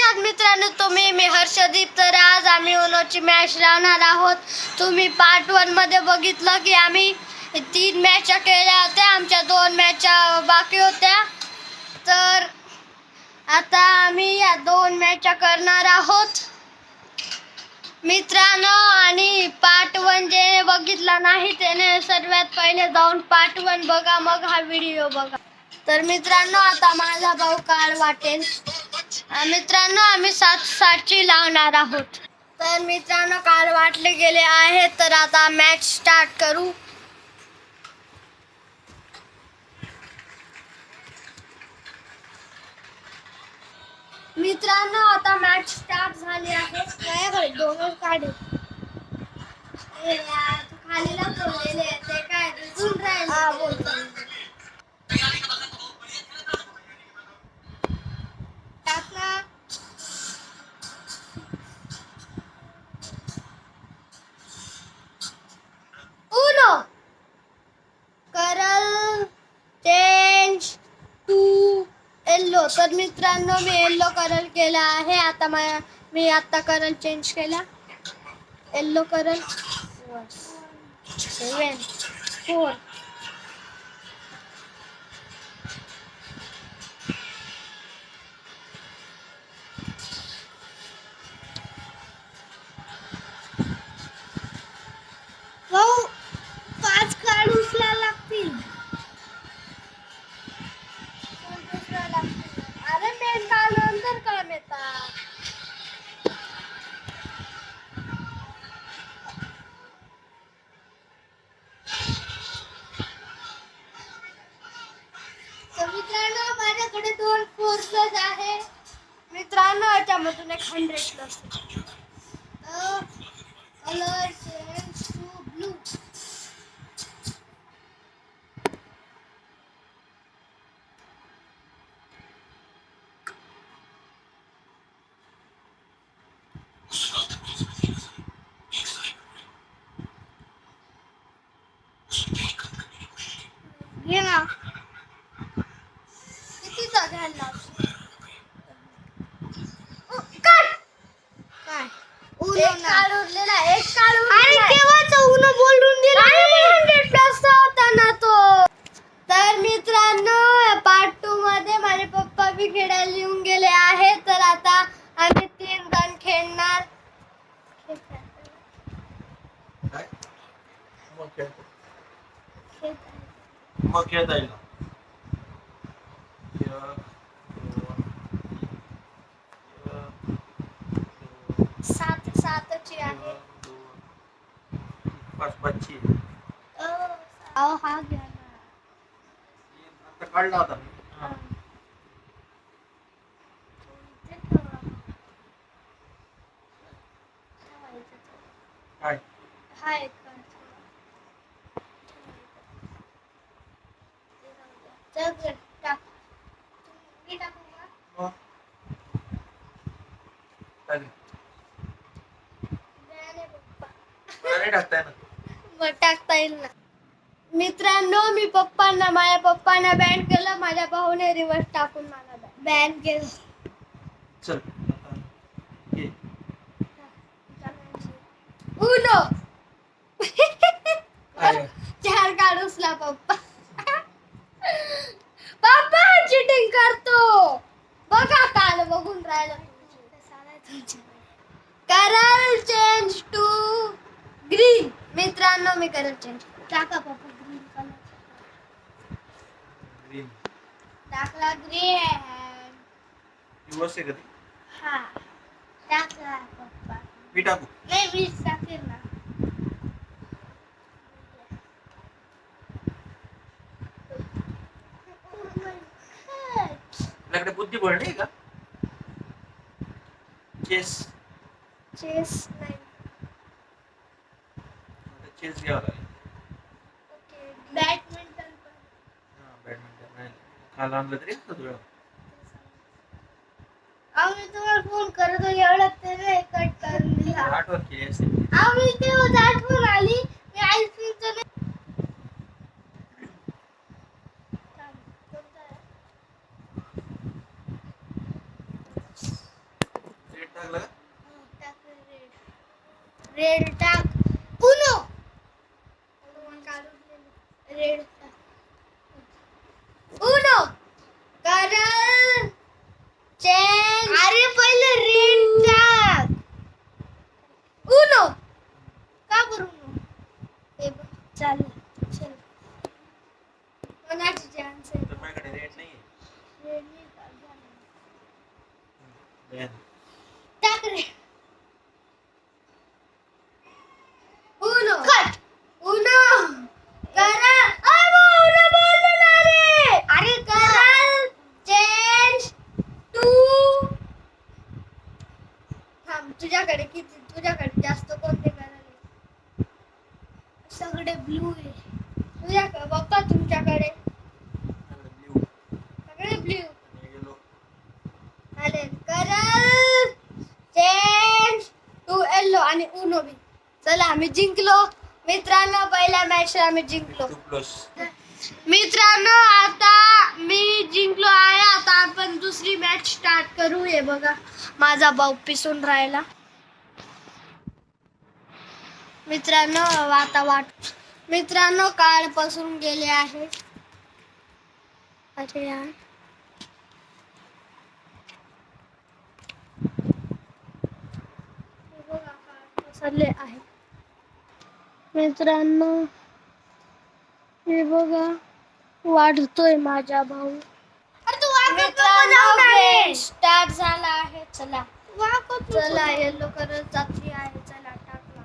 नमस्कार मित्रांनो, मी हर्षदीप. तर आज आम्ही उनोची मॅच लावणार आहोत. तुम्ही पार्ट 1 मध्ये बघितलं की आम्ही 3 मॅच केल्या होत्या. आमच्या 2 मॅच बाकी होत्या. तर आता आम्ही या 2 मॅच करणार आहोत मित्रांनो. आणि पार्ट 1 जे बघितला नाही त्याने सर्वात पहिले जाऊन पार्ट 1 बघा, मग हा व्हिडिओ बघा. तर मित्रांनो, आता माझा भाऊ कार्ड वाटेल. मित्रांनो, आम्ही 7-7ची लावणार आहोत. तर मित्रांनो, कार्ड वाटले गेले आहेत. तर आता मॅच स्टार्ट करू. मित्रांनो, आता मॅच स्टार्ट झाली आहे. काय दोनच काढे खालीला बोललेले ते काय दिसून राहिले. करल चेंज टू येल्लो. तर मित्रांनो, मी येल्लो कलर केला आहे. आता मी आता कलर चेंज केला. येल्लो कलर 7 4 5 कार्ड उचलायला लागतील. अरे मेन कार्ड नंतर काम येतात. तर मित्रांनो, माझ्याकडे 2 फोर्सेस आहे. मित्रांनो, याच्यामधून एक 100+ कलर चेंज टू ब्लू. घे ना, किती घ्यायला काय एक कार्ड उरलेला. आणि केव्हाच उन बोलून दिला. 100+ होता ना तो. तर मित्रांनो, पार्ट 2 मध्ये माझे पप्पा बी खेळायला येऊन गेले आहेत. तर आता आम्ही 3 जण खेळणार. मग खेळता येईल. 7-7ची आहे. 5-5ची. हा घ्या ना. आता काढला होता. काय हा एक टाक. मग टाकता येईल ना. मित्रांनो, माझ्या पप्पांना बॅन केलं. माझ्या भाऊने रिवर्स टाकून मला बॅन केलं. चल उनो 4 कार्ड उचला पप्पा. पप्पा चिटिंग करतो बघा. काल बघून राहिला. करल चेंज टू ग्रीन. मित्रांनो, मी करल चेंज टाका पप्पा. ग्रीन कलर ग्रीन टाकला. ग्रीन दिवस आहे कधी. हा टाकला पप्पा. मी टाकू. नाही, मी टाकेल ना. आपल्याकडे बुद्धिबळ नाही का. चेस नाही. चेस घ्यावा लागेल. बॅडमिंटन बॅडमिंटन नाही. काल आणलं तरी तुला. आम्ही तुम्हाला फोन करतो एवढं तरी कट करून दिला. आठवण केली असेल. आम्ही तेव्हा आठवण आली. मी आईस्क्रीमचं टाकलं का? रेड टाक उनो रेड उनो कारण चेंज अरे पहिले रेड टाक उनो का बरं उनो हे बघ चालेल चल कोणाची चान्स आहे तर माझ्याकडे रेट नाहीये. रेड नाही का झालं. बॅन. टाक रे उनो कट उनो करा उनो बोललो ना रे अरे करा चेंज टू थांब तुझ्याकडे जास्त कोणते करायला सगळे ब्लू आहे तुझ्याकडे बघा तुमच्याकडे ब्ल्यू सगळे ब्लू आणि येलो. चालेल करा चेंज टू येलो आणि उनो बी चला आम्ही जिंकलो मित्रांनो पहिल्या मॅचला आम्ही जिंकलो टू प्लस. मित्रांनो आता मी जिंकलो आहे आता आपण दुसरी मॅच स्टार्ट करू हे बघा माझा भाऊ पिसून राहिला मित्रांनो आता मित्रांनो काळ पसरून गेले आहे अरे यार हे बघा काळ पसरले आहे मित्रांनो हे बघा वाढतोय माझा भाऊ मित्रांनो स्टार्ट झाला आहे चला चला येलो करत जाती आहे चला टाकला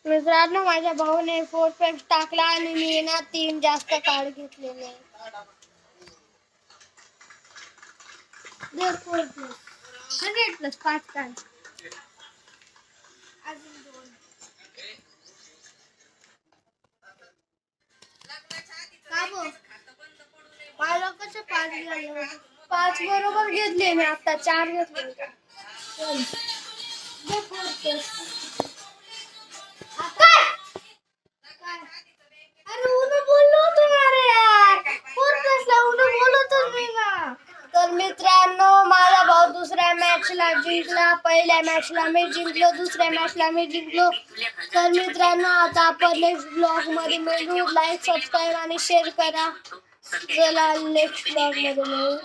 मित्रांनो माझ्या भाऊने 4 पॅक टाकला आणि मी ना 3 जास्त कार्ड घेतलेले आहे. 4 प्लस 100 प्लस 5 कार्ड अजून 2 काबो मला कसं 5 झाले 5 बरोबर घेतले मी आता 4 घेतले चल दे 4 प्लस अरे उन्हो बोललो होतो ना रे यार फोर्कसला उन्हो बोलत मी ना तर मित्रांनो माझा भाऊ दुसऱ्या मॅचला जिंकला पहिल्या मॅचला मी जिंकलो दुसऱ्या मॅचला मी जिंकलो तर मित्रांनो आता आपण नेक्स्ट ब्लॉग मध्ये मिळू लाईक सबस्क्राईब आणि शेअर करा चला नेक्स्ट ब्लॉग मध्ये मिळू